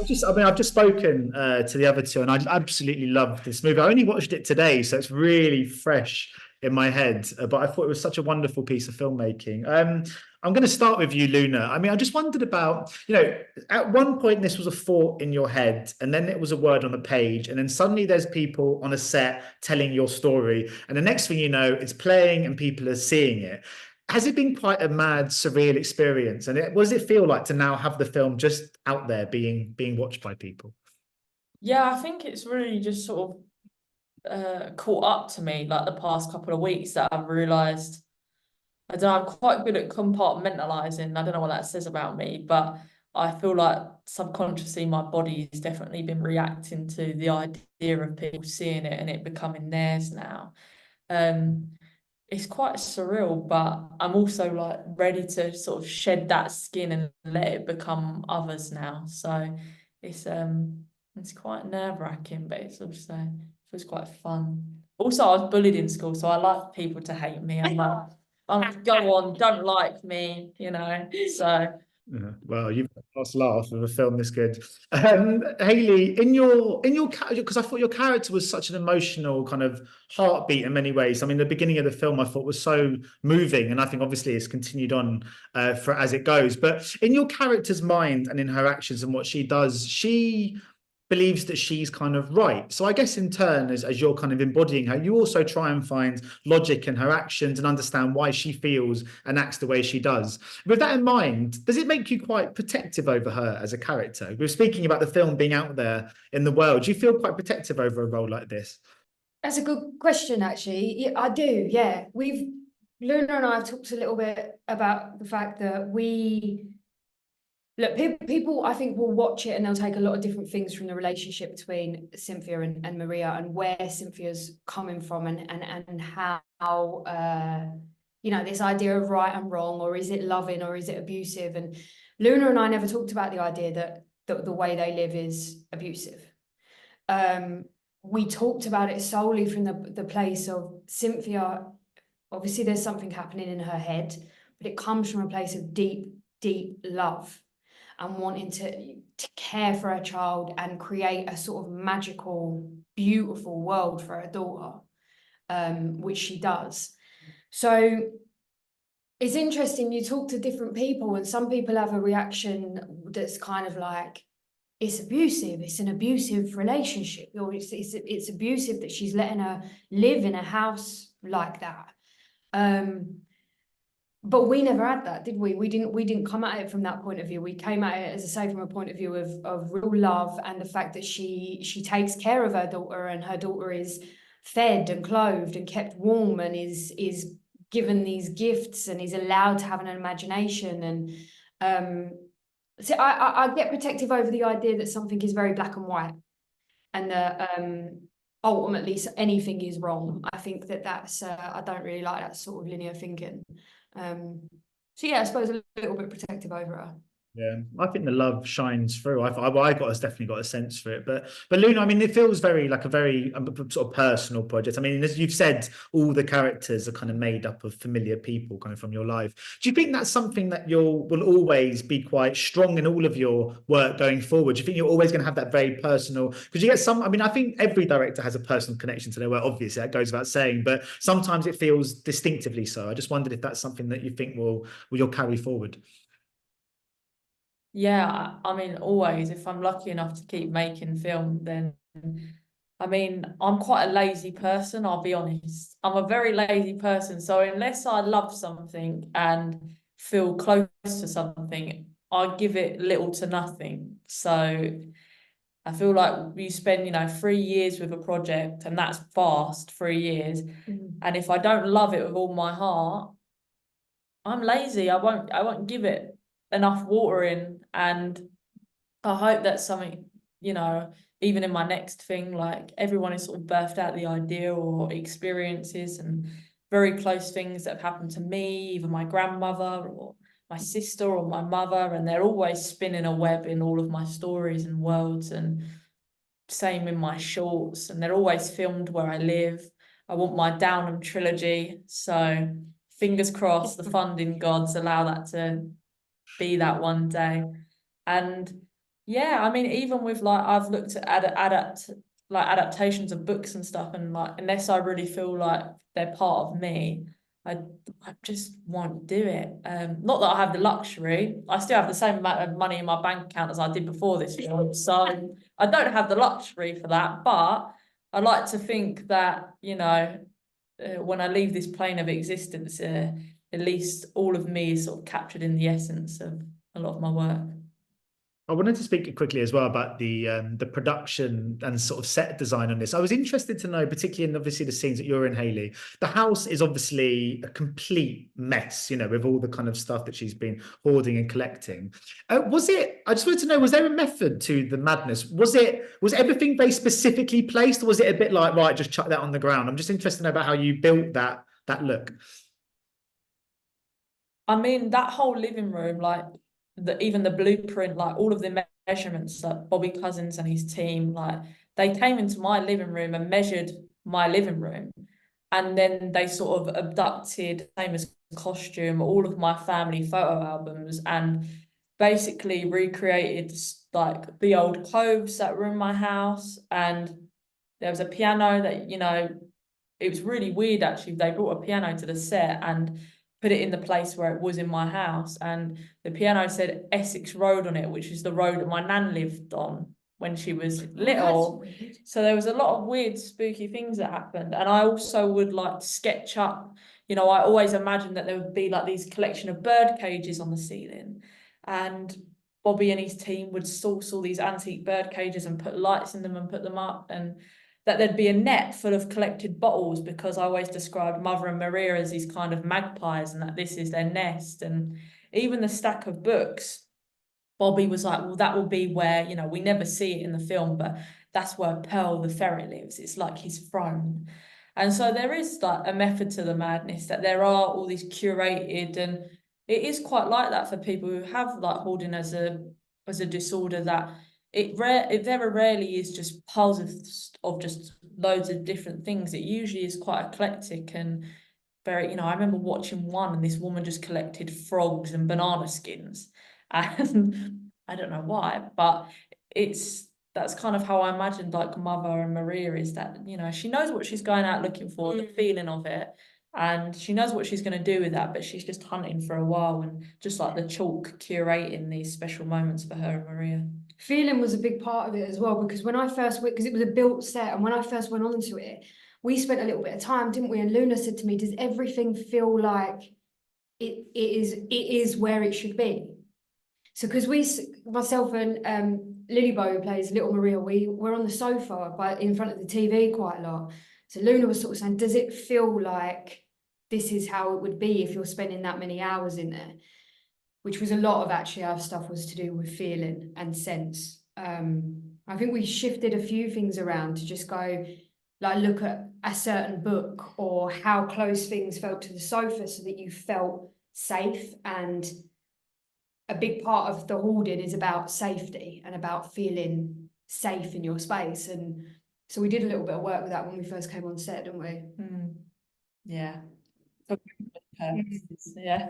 I've just spoken to the other two, and I absolutely love this movie. I only watched it today, so it's really fresh in my head. But I thought it was such a wonderful piece of filmmaking. I'm going to start with you, Luna. I mean, I just wondered about, at one point this was a thought in your head, and then it was a word on a page, and then suddenly there's people on a set telling your story, and the next thing you know, it's playing and people are seeing it. Has it been quite a mad, surreal experience? And what does it feel like to now have the film just out there being watched by people? Yeah, I think it's really just sort of caught up to me like the past couple of weeks that I've realised I don't know, I'm quite good at compartmentalizing. I don't know what that says about me, but I feel like subconsciously my body has definitely been reacting to the idea of people seeing it and it becoming theirs now. Um, it's quite surreal, but I'm also like ready to sort of shed that skin and let it become others now. So it's um it's quite nerve-wracking, but it's also feels quite fun. Also, I was bullied in school, so I like people to hate me. I'm like, go on, don't like me, So Yeah. Well, you've got a last laugh of a film this good. Hayley, in your because I thought your character was such an emotional kind of heartbeat in many ways. I mean, the beginning of the film I thought was so moving, and I think obviously it's continued on for as it goes. But in your character's mind and in her actions and what she does, she believes that she's kind of right. So I guess in turn, as you're kind of embodying her, you also try and find logic in her actions and understand why she feels and acts the way she does. With that in mind, does it make you quite protective over her as a character? We're speaking about the film being out there in the world. Do you feel quite protective over a role like this? That's a good question, actually. Yeah, I do. Yeah, Luna and I have talked a little bit about the fact that people I think will watch it and they'll take a lot of different things from the relationship between Cynthia and Maria and where Cynthia's coming from and how this idea of right and wrong, or is it loving or is it abusive? And Luna and I never talked about the idea that the way they live is abusive. We talked about it solely from the place of Cynthia. Obviously, there's something happening in her head, but it comes from a place of deep, deep love and wanting to care for her child and create a sort of magical, beautiful world for her daughter, which she does. So it's interesting, you talk to different people and some people have a reaction that's kind of like, it's abusive, it's an abusive relationship, or it's abusive that she's letting her live in a house like that. But we never had that, did we? We didn't come at it from that point of view. We came at it, as I say, from a point of view of real love and the fact that she takes care of her daughter, and her daughter is fed and clothed and kept warm and is given these gifts and is allowed to have an imagination. And so I get protective over the idea that something is very black and white and that ultimately anything is wrong. I think that's I don't really like that sort of linear thinking. So yeah, I suppose a little bit protective over her. Yeah, I think the love shines through. I got us definitely got a sense for it, but Luna, I mean, it feels very like a very sort of personal project. I mean, as you've said, all the characters are kind of made up of familiar people, kind of from your life. Do you think that's something that will always be quite strong in all of your work going forward? Do you think you're always going to have that very personal? Because you get some. I mean, I think every director has a personal connection to their work. Obviously, that goes without saying, but sometimes it feels distinctively so. I just wondered if that's something that you think will you'll carry forward. yeah, I mean, always, if I'm lucky enough to keep making film, then I mean, I'm quite a lazy person, I'll be honest. I'm a very lazy person. So unless I love something and feel close to something, I give it little to nothing. So I feel like you spend, 3 years with a project, and that's fast, 3 years. And if I don't love it with all my heart, I'm lazy. I won't give it enough water in. And I hope that's something, even in my next thing, like everyone is sort of birthed out the idea or experiences and very close things that have happened to me, either my grandmother or my sister or my mother, and they're always spinning a web in all of my stories and worlds, and same in my shorts, and they're always filmed where I live. I want my Downham trilogy, so fingers crossed the funding gods allow that to be that one day. And Yeah, I mean, even with like I've looked at adaptations of books and stuff, and like unless I really feel like they're part of me, I just won't do it. Not that I have the luxury. I still have the same amount of money in my bank account as I did before this film, so I don't have the luxury for that. But I like to think that, you know, when I leave this plane of existence, at least all of me is sort of captured in the essence of a lot of my work. I wanted to speak quickly as well about the production and sort of set design on this. I was interested to know, particularly in obviously the scenes that you're in, Hayley. The house is obviously a complete mess, you know, with all the kind of stuff that she's been hoarding and collecting. I just wanted to know, was there a method to the madness? Was everything very specifically placed, or was it a bit like, right, just chuck that on the ground? I'm just interested to know about how you built that look. I mean, that whole living room, like even the blueprint, like all of the measurements that Bobby Cousins and his team, like they came into my living room and measured my living room. And then they sort of abducted, same as costume, all of my family photo albums and basically recreated like the old clothes that were in my house. And there was a piano that, you know, it was really weird actually. They brought a piano to the set and put it in the place where it was in my house. And the piano said Essex Road on it, which is the road that my nan lived on when she was little. So there was a lot of weird, spooky things that happened. And I also would like sketch up, you know, I always imagined that there would be like these collection of bird cages on the ceiling. And Bobby and his team would source all these antique bird cages and put lights in them and put them up. And that there'd be a net full of collected bottles, because I always described Mother and Maria as these kind of magpies and that this is their nest. And even the stack of books, Bobby was like, well, that will be where, you know, we never see it in the film, but that's where Pearl the ferret lives. It's like his throne. And so there is like a method to the madness, that there are all these curated, and it is quite like that for people who have like hoarding as a disorder, that it very rarely is just piles of just loads of different things. It usually is quite eclectic and very, you know, I remember watching one and this woman just collected frogs and banana skins. And I don't know why, but that's kind of how I imagined like Mother and Maria is, that, you know, she knows what she's going out looking for, the feeling of it, and she knows what she's going to do with that, but she's just hunting for a while, and just like the chalk curating these special moments for her and Maria. Feeling was a big part of it as well, because when I first went, because it was a built set, and when I first went onto it, we spent a little bit of time, didn't we? And Luna said to me, does everything feel like it is where it should be? So because myself and Lilybo, who plays Little Maria, we're on the sofa in front of the TV quite a lot. So Luna was sort of saying, does it feel like this is how it would be if you're spending that many hours in there? Which was a lot of actually our stuff was to do with feeling and sense. I think we shifted a few things around to just go, like, look at a certain book or how close things felt to the sofa so that you felt safe. And a big part of the hoarding is about safety and about feeling safe in your space. And so we did a little bit of work with that when we first came on set, didn't we? Yeah. Yeah.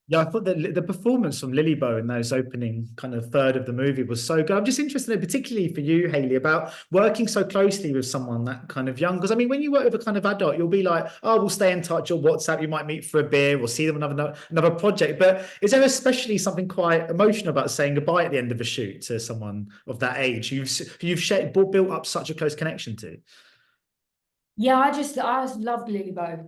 Yeah, I thought that the performance from Lilybo in those opening kind of third of the movie was so good. I'm just interested, particularly for you, Hayley, about working so closely with someone that kind of young. Because I mean, when you work with a kind of adult, you'll be like, oh, we'll stay in touch, or WhatsApp, you might meet for a beer or see them on another project. But is there especially something quite emotional about saying goodbye at the end of a shoot to someone of that age you've built up such a close connection to? Yeah, I just loved Lilybo.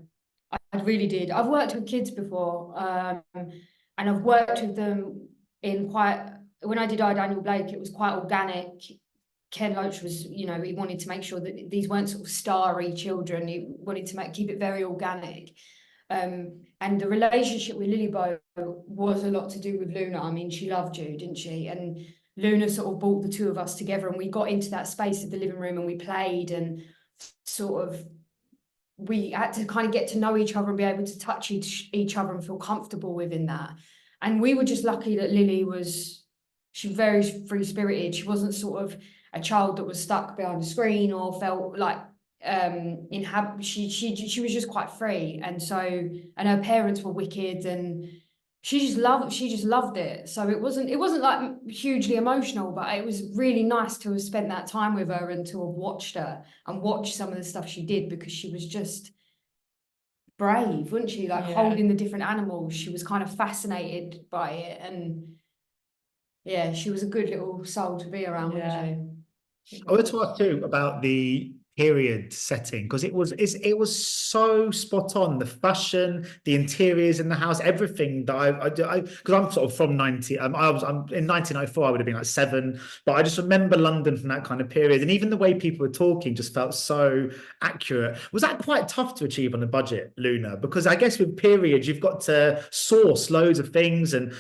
I really did. I've worked with kids before, and I've worked with them in when I did I, Daniel Blake, it was quite organic. Ken Loach was, you know, he wanted to make sure that these weren't sort of starry children. He wanted to keep it very organic. And the relationship with Lilybo was a lot to do with Luna. I mean, she loved you, didn't she? And Luna sort of brought the two of us together, and we got into that space of the living room and we played, and sort of we had to kind of get to know each other and be able to touch each other and feel comfortable within that. And we were just lucky that Lily was very free-spirited. She wasn't sort of a child that was stuck behind a screen or felt like she was just quite free. And her parents were wicked, and she just loved it. So it wasn't like hugely emotional, but it was really nice to have spent that time with her and to have watched her and watched some of the stuff she did, because she was just brave, wasn't she? Like holding the different animals. She was kind of fascinated by it, and yeah, she was a good little soul to be around, wasn't she? I want to ask too about the period setting, because it was so spot on. The fashion, the interiors in the house, everything that I because I'm sort of from 90. I'm in 1904. I would have been like 7, but I just remember London from that kind of period, and even the way people were talking just felt so accurate. Was that quite tough to achieve on a budget, Luna? Because I guess with periods, you've got to source loads of things and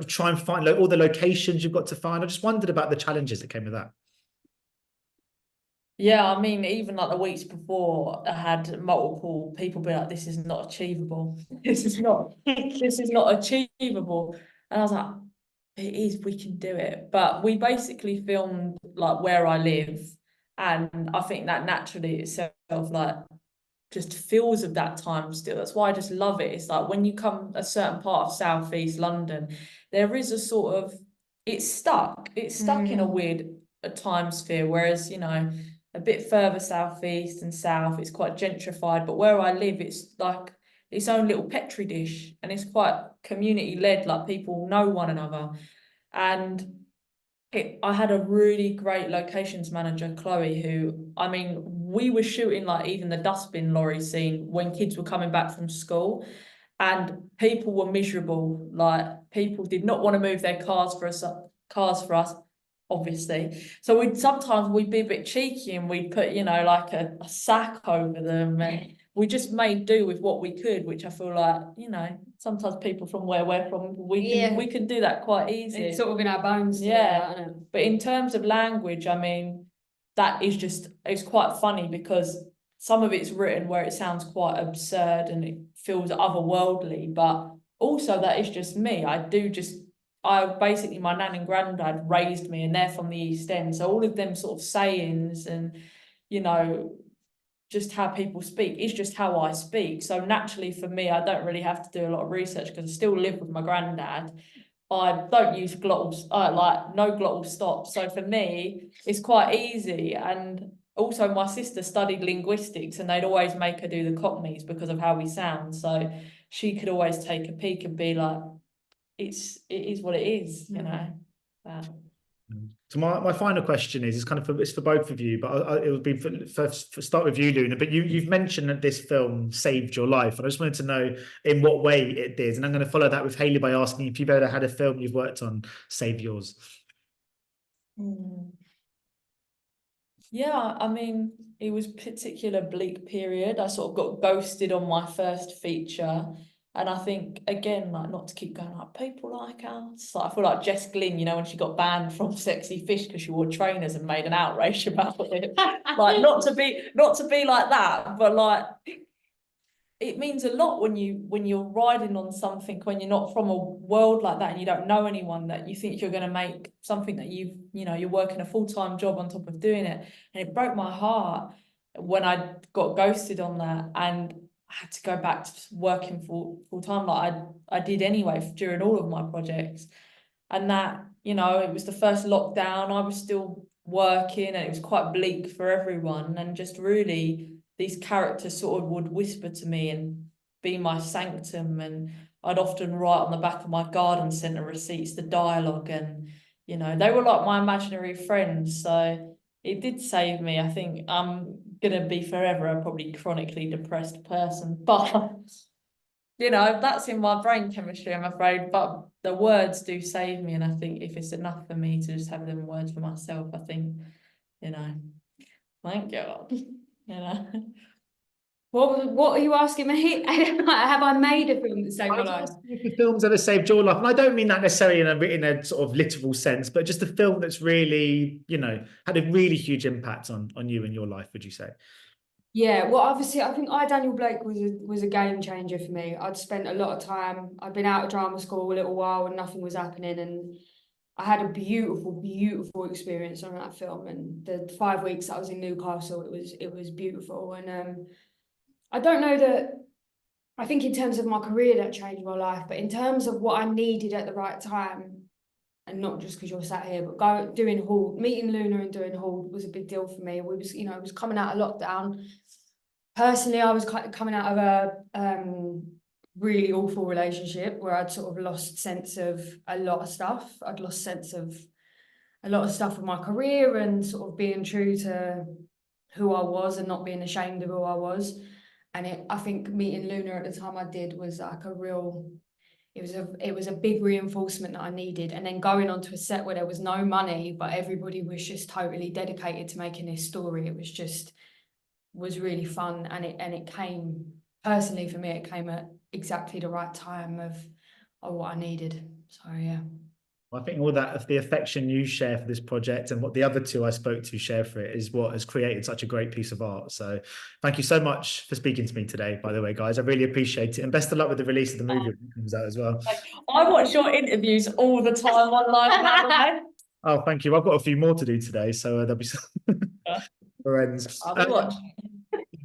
try and find all the locations you've got to find. I just wondered about the challenges that came with that. Yeah, I mean, even like the weeks before, I had multiple people be like, "This is not achievable. This is not achievable." And I was like, "It is. We can do it." But we basically filmed like where I live, and I think that naturally itself like just feels of that time still. That's why I just love it. It's like when you come a certain part of Southeast London, there is a sort of it's stuck. It's stuck in a weird time sphere. Whereas, a bit further southeast and south, it's quite gentrified. But where I live, it's like its own little petri dish, and it's quite community led. Like people know one another, and I had a really great locations manager, Chloe, who, I mean, we were shooting like even the dustbin lorry scene when kids were coming back from school, and people were miserable. Like people did not want to move their cars for us, obviously. So we'd be a bit cheeky and we'd put, like a sack over them, and we just made do with what we could, which I feel like, sometimes people from where we're from, we can do that quite easy. It's sort of in our bones. Yeah. But in terms of language, I mean, it's quite funny because some of it's written where it sounds quite absurd and it feels otherworldly, but also that is just me. Basically, my nan and granddad raised me and they're from the East End. So all of them sort of sayings and, just how people speak is just how I speak. So naturally for me, I don't really have to do a lot of research because I still live with my granddad. I don't use glottals, like no glottal stops. So for me, it's quite easy. And also my sister studied linguistics and they'd always make her do the cockneys because of how we sound. So she could always take a peek and be like, it is what it is, So my final question is kind of it's for both of you, but it would be for start with you, Luna. But you've mentioned that this film saved your life, and I just wanted to know in what way it did. And I'm going to follow that with Hayley by asking if you've ever had a film you've worked on save yours. Yeah, I mean, it was a particular bleak period. I sort of got ghosted on my first feature. And I think, again, like not to keep going like people like us. Like, I feel like Jess Glynn, when she got banned from Sexy Fish because she wore trainers and made an outrage about it. Like not to be like that, but like it means a lot when you're riding on something when you're not from a world like that and you don't know anyone, that you think you're going to make something that you're working a full-time job on top of doing it. And it broke my heart when I got ghosted on that and I had to go back to working full-time like I did anyway during all of my projects. And that, it was the first lockdown, I was still working and it was quite bleak for everyone, and just really these characters sort of would whisper to me and be my sanctum, and I'd often write on the back of my garden centre receipts the dialogue, and they were like my imaginary friends. So it did save me. I think I'm gonna be forever a probably chronically depressed person, but that's in my brain chemistry, I'm afraid, but the words do save me, and I think if it's enough for me to just have them words for myself, I think, thank God. What are you asking me? Have I made a film that saved my life? If the film's ever saved your life, and I don't mean that necessarily in a sort of literal sense, but just a film that's really, had a really huge impact on you and your life, would you say? Yeah, well, obviously, I think Daniel Blake was a game changer for me. I'd spent a lot of time. I'd been out of drama school a little while and nothing was happening, and I had a beautiful, beautiful experience on that film. And the 5 weeks that I was in Newcastle, it was beautiful. And I don't know that I think in terms of my career, that changed my life, but in terms of what I needed at the right time, and not just because you're sat here, but doing Hoard, meeting Luna and doing Hoard was a big deal for me. We was, you know, it was coming out of lockdown. Personally, I was coming out of a really awful relationship where I'd sort of lost sense of a lot of stuff. I'd lost sense of a lot of stuff with my career and sort of being true to who I was and not being ashamed of who I was. And I think meeting Luna at the time I did was like it was a big reinforcement that I needed. And then going onto a set where there was no money, but everybody was just totally dedicated to making this story. It was really fun. And it came, personally for me, it came at exactly the right time of what I needed. So yeah. I think all that of the affection you share for this project and what the other two I spoke to share for it is what has created such a great piece of art. So thank you so much for speaking to me today, by the way, guys. I really appreciate it. And best of luck with the release of the movie when it comes out as well. I watch your interviews all the time online. Oh, thank you. I've got a few more to do today, so there'll be some friends. I'll be watching.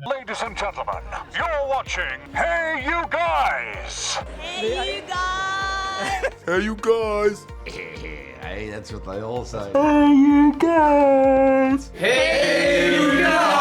Ladies and gentlemen, you're watching Hey You Guys! Hey, you guys! Hey, you guys! Hey, that's what they all say. Hey, you guys! Hey, you guys!